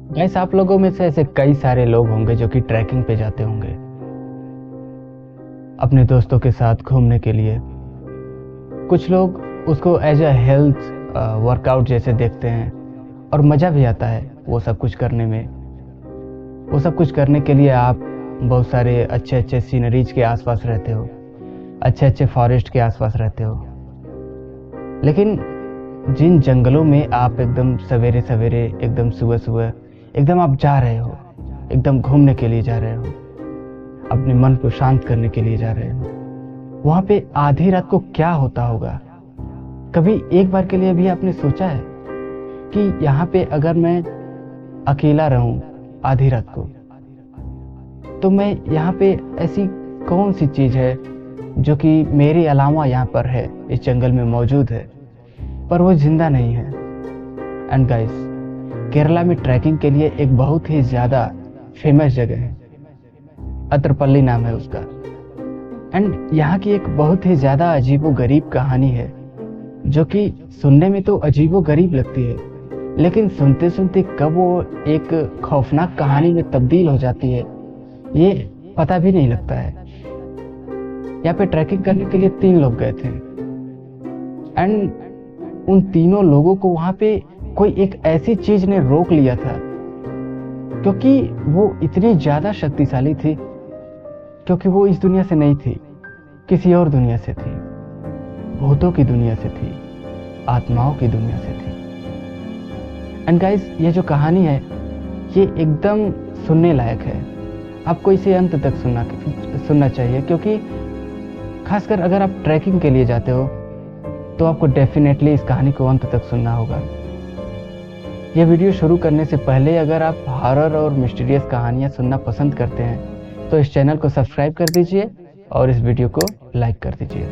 Guys, आप लोगों में से ऐसे कई सारे लोग होंगे जो कि ट्रैकिंग पे जाते होंगे अपने दोस्तों के साथ घूमने के लिए। कुछ लोग उसको एज अ हेल्थ वर्कआउट जैसे देखते हैं और मज़ा भी आता है वो सब कुछ करने में। वो सब कुछ करने के लिए आप बहुत सारे अच्छे अच्छे सीनरीज के आसपास रहते हो, अच्छे अच्छे फॉरेस्ट के आसपास रहते हो। लेकिन जिन जंगलों में आप एकदम सवेरे सवेरे, एकदम सुबह सुबह, एकदम आप जा रहे हो, एकदम घूमने के लिए जा रहे हो, अपने मन को शांत करने के लिए जा रहे हो, वहां पे आधी रात को क्या होता होगा? कभी एक बार के लिए भी आपने सोचा है कि यहाँ पे अगर मैं अकेला रहूं आधी रात को, तो मैं यहाँ पे ऐसी कौन सी चीज है जो कि मेरे अलावा यहाँ पर है, इस जंगल में मौजूद है, पर वो जिंदा नहीं है। एंड गाइस, केरला में ट्रैकिंग के लिए एक बहुत ही ज्यादा फेमस जगह है, अत्रपल्ली नाम है उसका। एंड यहाँ की एक बहुत ही ज्यादा अजीबो गरीब कहानी है, जो कि सुनने में तो अजीबो गरीब लगती है, लेकिन सुनते सुनते कब वो एक खौफनाक कहानी में तब्दील हो जाती है ये पता भी नहीं लगता है। यहाँ पे ट्रैकिंग करने के लिए 3 लोग गए थे एंड उन तीनों लोगों को वहां पे कोई एक ऐसी चीज ने रोक लिया था, क्योंकि वो इतनी ज्यादा शक्तिशाली थी, क्योंकि वो इस दुनिया से नहीं थी, किसी और दुनिया से थी, भूतों की दुनिया से थी, आत्माओं की दुनिया से थी। एंड गाइस, ये जो कहानी है ये एकदम सुनने लायक है। आपको इसे अंत तक सुनना चाहिए, क्योंकि खासकर अगर आप ट्रैकिंग के लिए जाते हो तो आपको डेफिनेटली इस कहानी को अंत तक सुनना होगा। यह वीडियो शुरू करने से पहले अगर आप हॉरर और मिस्टीरियस कहानियां सुनना पसंद करते हैं तो इस चैनल को सब्सक्राइब कर दीजिए और इस वीडियो को लाइक कर दीजिए।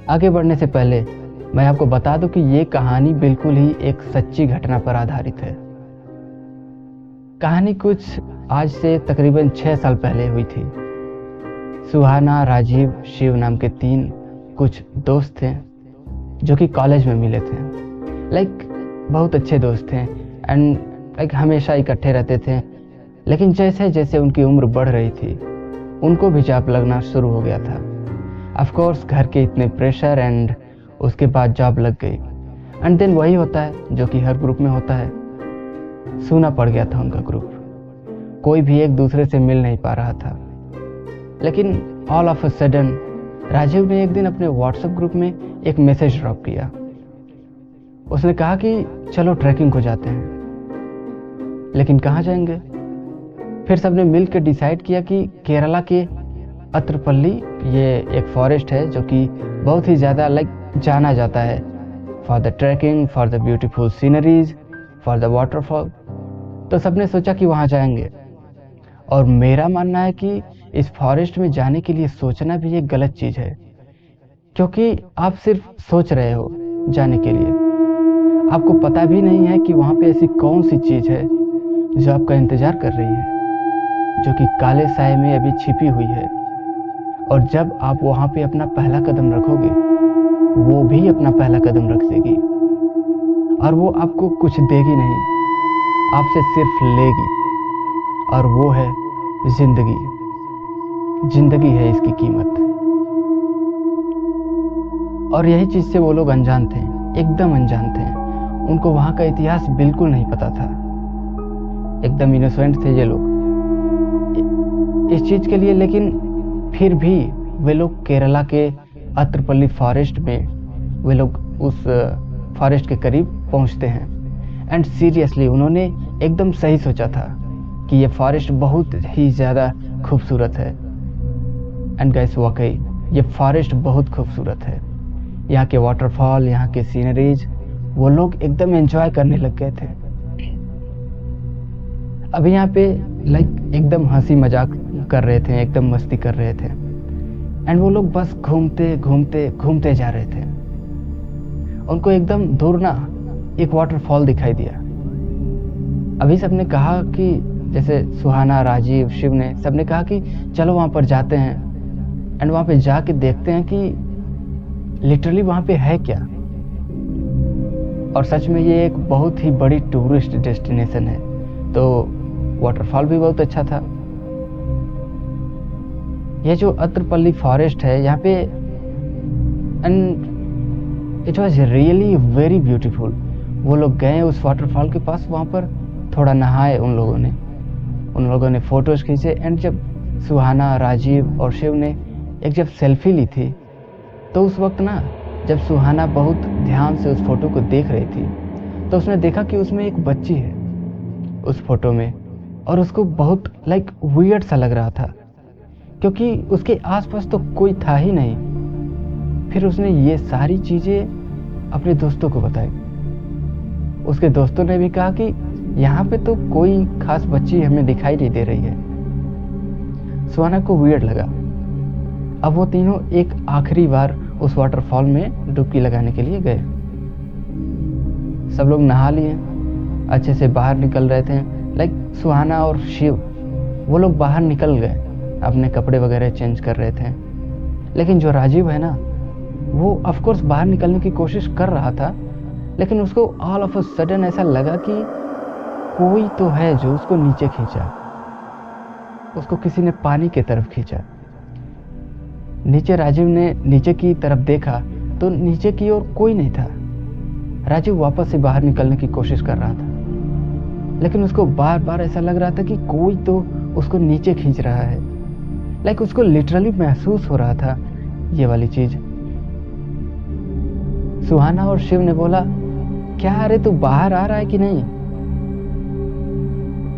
आगे बढ़ने से पहले मैं आपको बता दूं कि ये कहानी बिल्कुल ही एक सच्ची घटना पर आधारित है। कहानी कुछ आज से तकरीबन 6 साल पहले हुई थी। सुहाना, राजीव, शिव नाम के 3 कुछ दोस्त थे जो कि कॉलेज में मिले थे। बहुत अच्छे दोस्त थे एंड हमेशा इकट्ठे रहते थे। लेकिन जैसे जैसे उनकी उम्र बढ़ रही थी उनको भी जॉब लगना शुरू हो गया था। ऑफ कोर्स घर के इतने प्रेशर एंड उसके बाद जॉब लग गई। एंड देन वही होता है जो कि हर ग्रुप में होता है, सूना पड़ गया था उनका ग्रुप। कोई भी एक दूसरे से मिल नहीं पा रहा था। लेकिन all of a sudden Rajiv ने एक दिन अपने व्हाट्सएप ग्रुप में एक मैसेज ड्रॉप किया। उसने कहा कि चलो ट्रैकिंग को जाते हैं। लेकिन कहाँ जाएंगे? फिर सबने मिलकर डिसाइड किया कि केरला के अत्रपल्ली, ये एक फॉरेस्ट है जो कि बहुत ही ज़्यादा जाना जाता है for the trekking, for the beautiful sceneries, for the waterfall. तो सबने सोचा कि वहाँ जाएंगे। और मेरा मानना है कि इस फॉरेस्ट में जाने के लिए सोचना भी एक गलत चीज़ है, क्योंकि आप सिर्फ सोच रहे हो जाने के लिए, आपको पता भी नहीं है कि वहाँ पे ऐसी कौन सी चीज़ है जो आपका इंतज़ार कर रही है, जो कि काले साए में अभी छिपी हुई है। और जब आप वहाँ पे अपना पहला कदम रखोगे, वो भी अपना पहला कदम रख देगी और वो आपको कुछ देगी नहीं, आपसे सिर्फ लेगी। और वो है जिंदगी। जिंदगी है इसकी कीमत। और यही चीज से वो लोग अनजान थे, एकदम अनजान थे। उनको वहां का इतिहास बिल्कुल नहीं पता था। एकदम इनोसेंट थे ये लोग इस चीज के लिए। लेकिन फिर भी वे लोग केरला के अत्रपल्ली फॉरेस्ट में, वे लोग उस फॉरेस्ट के करीब पहुंचते हैं। एंड सीरियसली उन्होंने एकदम सही सोचा था कि ये फॉरेस्ट बहुत ही ज़्यादा खूबसूरत है। एंड गाइस, वाकई ये फॉरेस्ट बहुत खूबसूरत है। यहाँ के वाटरफॉल, यहाँ के सीनरीज, वो लोग एकदम एंजॉय करने लग गए थे। अभी यहाँ पे एकदम हंसी मजाक कर रहे थे, एकदम मस्ती कर रहे थे। एंड वो लोग बस घूमते घूमते घूमते जा रहे थे। उनको एकदम दूर ना एक वाटरफॉल दिखाई दिया। अभी सबने कहा कि, जैसे सुहाना, राजीव, शिव ने सबने कहा कि चलो वहाँ पर जाते हैं एंड वहाँ पे जाके देखते हैं कि लिटरली वहाँ पे है क्या। और सच में ये एक बहुत ही बड़ी टूरिस्ट डेस्टिनेशन है। तो वाटरफॉल भी बहुत अच्छा था। ये जो अत्रपल्ली फॉरेस्ट है यहाँ पे, and it was really very beautiful. वो लोग गए उस वाटरफॉल के पास, वहाँ पर थोड़ा नहाए उन लोगों ने फोटोज खींचे। एंड जब सुहाना, राजीव और शिव ने जब सेल्फी ली थी, तो उस वक्त ना, जब सुहाना बहुत ध्यान से उस फोटो को देख रही थी, तो उसने देखा कि उसमें एक बच्ची है उस फोटो में, और उसको बहुत वियर्ड सा लग रहा था, क्योंकि उसके आसपास तो कोई था ही नहीं। फिर उसने ये सारी चीजें अपने दोस्तों को बताई। उसके दोस्तों ने भी कहा कि यहाँ पे तो कोई खास बच्ची हमें दिखाई नहीं दे रही है। सुहाना को वियर्ड लगा। अब वो तीनों एक आखिरी बार उस वाटरफॉल में डुबकी लगाने के लिए गए। सब लोग नहा लिए, अच्छे से बाहर निकल रहे थे। सुहाना और शिव, वो लोग बाहर निकल गए, अपने कपड़े वगैरह चेंज कर रहे थे। लेकिन जो राजीव है ना, वो ऑफ कोर्स बाहर निकलने की कोशिश कर रहा था, लेकिन उसको ऑल ऑफ अ सडन ऐसा लगा कि कोई तो है जो उसको नीचे खींचा। उसको किसी ने पानी की तरफ खींचा। नीचे राजीव ने नीचे की तरफ देखा तो नीचे की ओर कोई नहीं था। राजीव वापस से बाहर निकलने की कोशिश कर रहा था, लेकिन उसको बार बार ऐसा लग रहा था कि कोई तो उसको नीचे खींच रहा है। उसको लिटरली महसूस हो रहा था ये वाली चीज। सुहाना और शिव ने बोला, क्या अरे तू बाहर आ रहा है कि नहीं?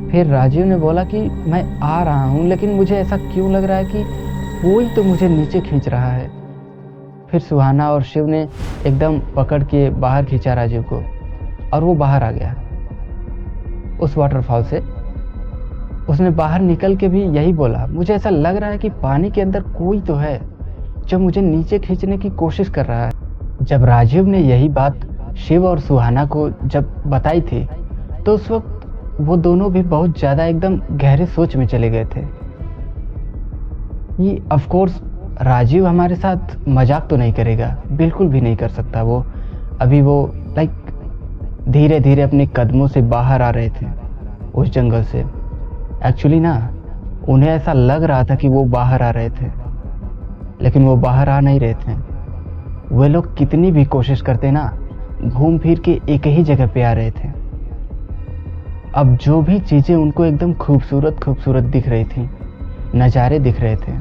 फिर राजीव ने बोला कि मैं आ रहा हूं, लेकिन मुझे ऐसा क्यों लग रहा है कि कोई तो मुझे नीचे खींच रहा है। फिर सुहाना और शिव ने एकदम पकड़ के बाहर खींचा राजीव को, और वो बाहर आ गया उस वाटरफॉल से। उसने बाहर निकल के भी यही बोला, मुझे ऐसा लग रहा है कि पानी के अंदर कोई तो है जो मुझे नीचे खींचने की कोशिश कर रहा है। जब राजीव ने यही बात शिव और सुहाना को जब बताई थी, तो उस वक्त वो दोनों भी बहुत ज्यादा एकदम गहरे सोच में चले गए थे। ये ऑफ कोर्स राजीव हमारे साथ मजाक तो नहीं करेगा, बिल्कुल भी नहीं कर सकता। वो अभी वो धीरे धीरे अपने कदमों से बाहर आ रहे थे उस जंगल से। एक्चुअली ना, उन्हें ऐसा लग रहा था कि वो बाहर आ रहे थे, लेकिन वो बाहर आ नहीं रहे थे। वे लोग कितनी भी कोशिश करते ना, घूम फिर के एक ही जगह पे आ रहे थे। अब जो भी चीजें उनको एकदम खूबसूरत खूबसूरत दिख रही थी, नज़ारे दिख रहे थे,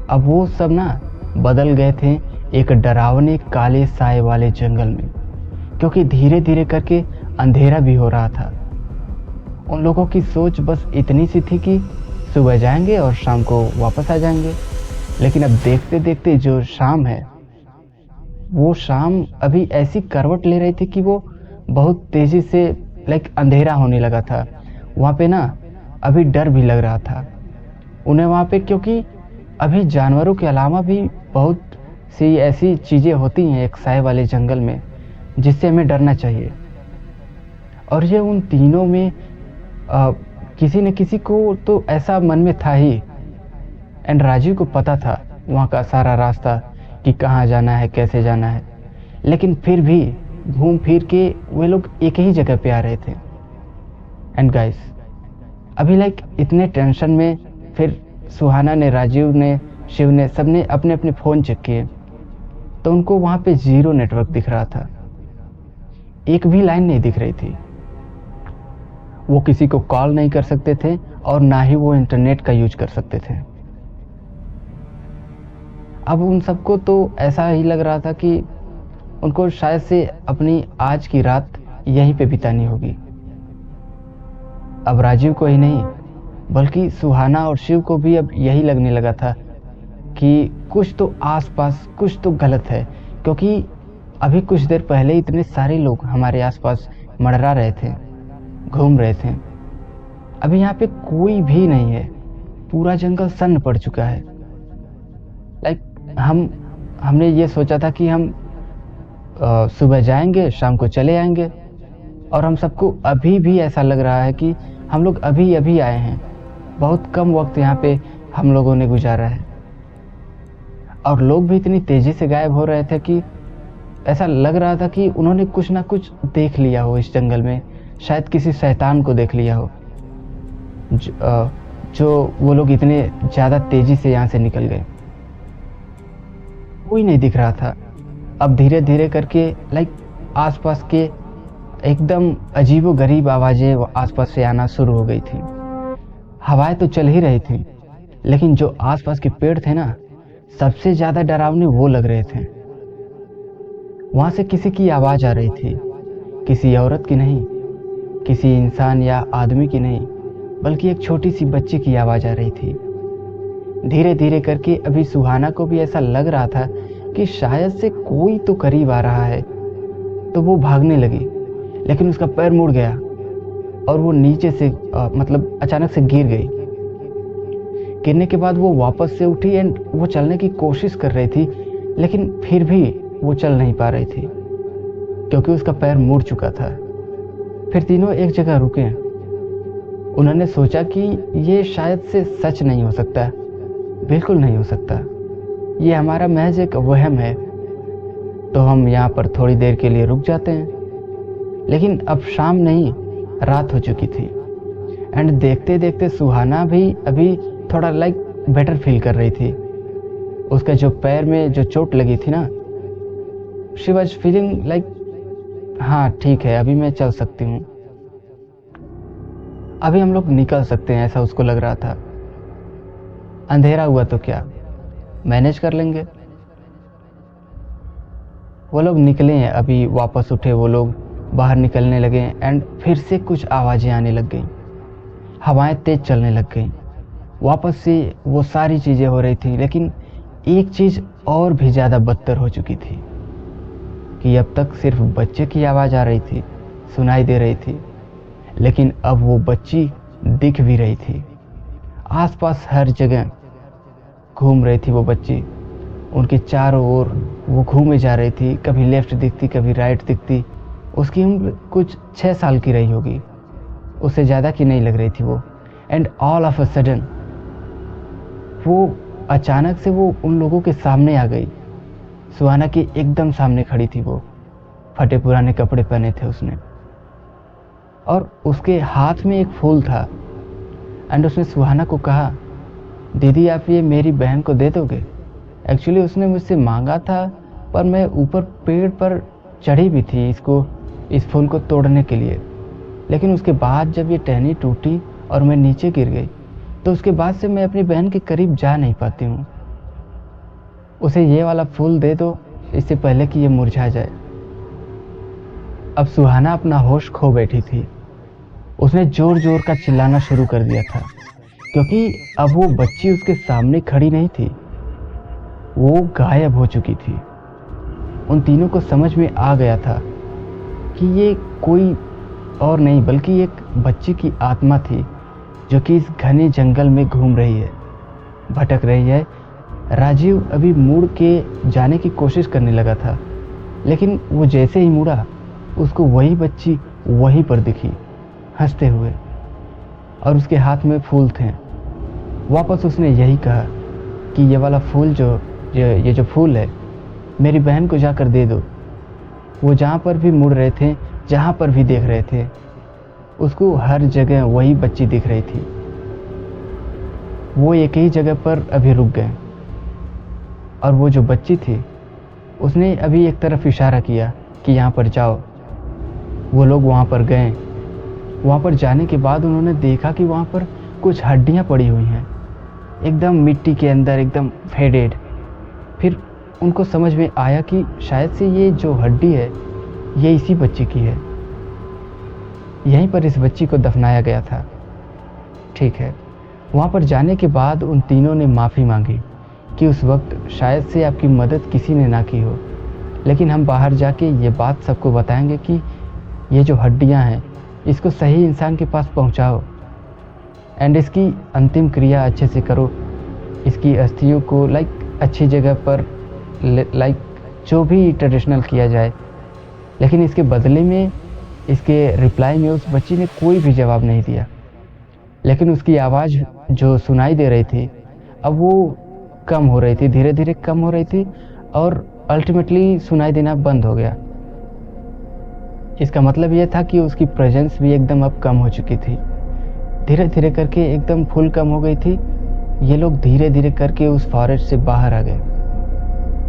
अब वो सब ना बदल गए थे एक डरावने काले साए वाले जंगल में, क्योंकि धीरे धीरे करके अंधेरा भी हो रहा था। उन लोगों की सोच बस इतनी सी थी कि सुबह जाएंगे और शाम को वापस आ जाएंगे। लेकिन अब देखते देखते जो शाम है, वो शाम अभी ऐसी करवट ले रही थी कि वो बहुत तेजी से अंधेरा होने लगा था। वहाँ पे ना अभी डर भी लग रहा था उन्हें वहाँ पे, क्योंकि अभी जानवरों के अलावा भी बहुत सी ऐसी चीजें होती हैं एक साए वाले जंगल में, जिससे हमें डरना चाहिए। और ये उन तीनों में किसी न किसी को तो ऐसा मन में था ही। एंड राजीव को पता था वहाँ का सारा रास्ता कि कहाँ जाना है, कैसे जाना है, लेकिन फिर भी घूम फिर के वे लोग एक ही जगह पे आ रहे थे। एंड गाइस, अभी इतने टेंशन में फिर सुहाना ने, राजीव ने, शिव ने, सबने अपने अपने फोन चेक किए, तो उनको वहां पे 0 नेटवर्क दिख रहा था। एक भी लाइन नहीं दिख रही थी। वो किसी को कॉल नहीं कर सकते थे और ना ही वो इंटरनेट का यूज कर सकते थे। अब उन सबको तो ऐसा ही लग रहा था कि उनको शायद से अपनी आज की रात यहीं पे बितानी होगी। अब राजीव को ही नहीं, बल्कि सुहाना और शिव को भी अब यही लगने लगा था कि कुछ तो आसपास कुछ तो गलत है, क्योंकि अभी कुछ देर पहले इतने सारे लोग हमारे आसपास मंडरा रहे थे, घूम रहे थे। अभी यहाँ पे कोई भी नहीं है, पूरा जंगल सन्न पड़ चुका है। हमने ये सोचा था कि हम सुबह जाएंगे, शाम को चले आएंगे, और हम सबको अभी भी ऐसा लग रहा है कि हम लोग अभी अभी आए हैं। बहुत कम वक्त यहाँ पे हम लोगों ने गुजारा है, और लोग भी इतनी तेजी से गायब हो रहे थे कि ऐसा लग रहा था कि उन्होंने कुछ ना कुछ देख लिया हो इस जंगल में, शायद किसी शैतान को देख लिया हो, जो वो लोग इतने ज़्यादा तेज़ी से यहाँ से निकल गए। कोई नहीं दिख रहा था। अब धीरे धीरे करके आसपास के एकदम अजीबो-गरीब आवाज़ें आसपास से आना शुरू हो गई थी। हवाएं तो चल ही रही थी, लेकिन जो आसपास के पेड़ थे ना, सबसे ज़्यादा डरावने वो लग रहे थे। वहाँ से किसी की आवाज़ आ रही थी, किसी औरत की नहीं, किसी इंसान या आदमी की नहीं, बल्कि एक छोटी सी बच्ची की आवाज़ आ रही थी। धीरे धीरे करके अभी सुहाना को भी ऐसा लग रहा था कि शायद से कोई तो करीब आ रहा है, तो वो भागने लगी, लेकिन उसका पैर मुड़ गया और वो नीचे से मतलब अचानक से गिर गई। गिरने के बाद वो वापस से उठी एंड वो चलने की कोशिश कर रही थी, लेकिन फिर भी वो चल नहीं पा रही थी क्योंकि उसका पैर मुड़ चुका था। फिर तीनों एक जगह रुके। उन्होंने सोचा कि ये शायद से सच नहीं हो सकता, बिल्कुल नहीं हो सकता, ये हमारा महज एक वहम है, तो हम यहाँ पर थोड़ी देर के लिए रुक जाते हैं। लेकिन अब शाम नहीं, रात हो चुकी थी एंड देखते देखते सुहाना भी अभी थोड़ा बेटर फील कर रही थी। उसका जो पैर में जो चोट लगी थी ना, शी वॉज फीलिंग हाँ ठीक है, अभी मैं चल सकती हूँ, अभी हम लोग निकल सकते हैं, ऐसा उसको लग रहा था। अंधेरा हुआ तो क्या, मैनेज कर लेंगे। वो लोग निकले हैं, अभी वापस उठे, वो लोग बाहर निकलने लगे एंड फिर से कुछ आवाज़ें आने लग गईं, हवाएं तेज चलने लग गईं, वापस से वो सारी चीज़ें हो रही थी। लेकिन एक चीज़ और भी ज़्यादा बदतर हो चुकी थी कि अब तक सिर्फ बच्चे की आवाज़ आ रही थी, सुनाई दे रही थी, लेकिन अब वो बच्ची दिख भी रही थी। आसपास हर जगह घूम रही थी वो बच्ची, उनके चारों ओर वो घूमे जा रही थी, कभी लेफ्ट दिखती, कभी राइट दिखती। उसकी उम्र कुछ 6 साल की रही होगी, उससे ज़्यादा की नहीं लग रही थी वो। And all of a sudden वो अचानक से वो उन लोगों के सामने आ गई। सुहाना के एकदम सामने खड़ी थी वो, फटे पुराने कपड़े पहने थे उसने, और उसके हाथ में एक फूल था। एंड उसने सुहाना को कहा, दीदी आप ये मेरी बहन को दे दोगे? एक्चुअली उसने मुझसे मांगा था, पर मैं ऊपर पेड़ पर चढ़ी भी थी इस फूल को तोड़ने के लिए, लेकिन उसके बाद जब ये टहनी टूटी और मैं नीचे गिर गई, तो उसके बाद से मैं अपनी बहन के करीब जा नहीं पाती हूँ। उसे ये वाला फूल दे दो, इससे पहले कि ये मुरझा जाए। अब सुहाना अपना होश खो बैठी थी। उसने जोर जोर का चिल्लाना शुरू कर दिया था, क्योंकि अब वो बच्ची उसके सामने खड़ी नहीं थी, वो गायब हो चुकी थी। उन तीनों को समझ में आ गया था कि ये कोई और नहीं बल्कि एक बच्ची की आत्मा थी, जो कि इस घने जंगल में घूम रही है, भटक रही है। राजीव अभी मुड़ के जाने की कोशिश करने लगा था, लेकिन वो जैसे ही मुड़ा, उसको वही बच्ची वहीं पर दिखी, हंसते हुए, और उसके हाथ में फूल थे। वापस उसने यही कहा कि ये वाला फूल ये जो फूल है, मेरी बहन को जाकर दे दो। वो जहाँ पर भी मुड़ रहे थे, जहाँ पर भी देख रहे थे, उसको हर जगह वही बच्ची दिख रही थी। वो एक ही जगह पर अभी रुक गए, और वो जो बच्ची थी, उसने अभी एक तरफ इशारा किया कि यहाँ पर जाओ। वो लोग वहाँ पर गए। वहाँ पर जाने के बाद उन्होंने देखा कि वहाँ पर कुछ हड्डियाँ पड़ी हुई हैं, एकदम मिट्टी के अंदर, एकदम फेडेड। फिर उनको समझ में आया कि शायद से ये जो हड्डी है, ये इसी बच्ची की है, यहीं पर इस बच्ची को दफनाया गया था। ठीक है, वहाँ पर जाने के बाद उन तीनों ने माफ़ी मांगी कि उस वक्त शायद से आपकी मदद किसी ने ना की हो, लेकिन हम बाहर जाके ये बात सबको बताएंगे कि ये जो हड्डियाँ हैं, इसको सही इंसान के पास पहुँचाओ एंड इसकी अंतिम क्रिया अच्छे से करो। इसकी अस्थियों को अच्छी जगह पर जो भी ट्रेडिशनल किया जाए। लेकिन इसके बदले में, इसके रिप्लाई में उस बच्ची ने कोई भी जवाब नहीं दिया। लेकिन उसकी आवाज़ जो सुनाई दे रही थी, अब वो कम हो रही थी, धीरे धीरे कम हो रही थी, और अल्टीमेटली सुनाई देना बंद हो गया। इसका मतलब ये था कि उसकी प्रेजेंस भी एकदम अब कम हो चुकी थी। धीरे धीरे करके एकदम फुल कम हो गई थी। ये लोग धीरे धीरे करके उस फॉरेस्ट से बाहर आ गए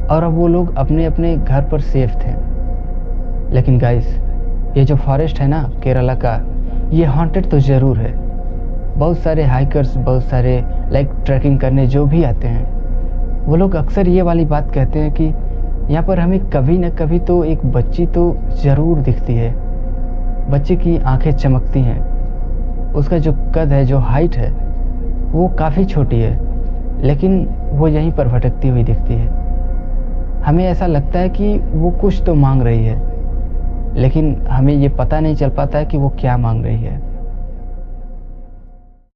और अब वो लोग अपने अपने घर पर सेफ थे। लेकिन गाइस, ये जो फॉरेस्ट है ना केरला का, ये हॉन्टेड तो ज़रूर है। बहुत सारे हाइकर्स, बहुत सारे ट्रैकिंग करने जो भी आते हैं, वो लोग अक्सर ये वाली बात कहते हैं कि यहाँ पर हमें कभी न कभी तो एक बच्ची तो ज़रूर दिखती है। बच्चे की आंखें चमकती हैं, उसका जो कद है, जो हाइट है, वो काफ़ी छोटी है, लेकिन वो यहीं पर भटकती हुई दिखती है। हमें ऐसा लगता है कि वो कुछ तो मांग रही है, लेकिन हमें ये पता नहीं चल पाता है कि वो क्या मांग रही है।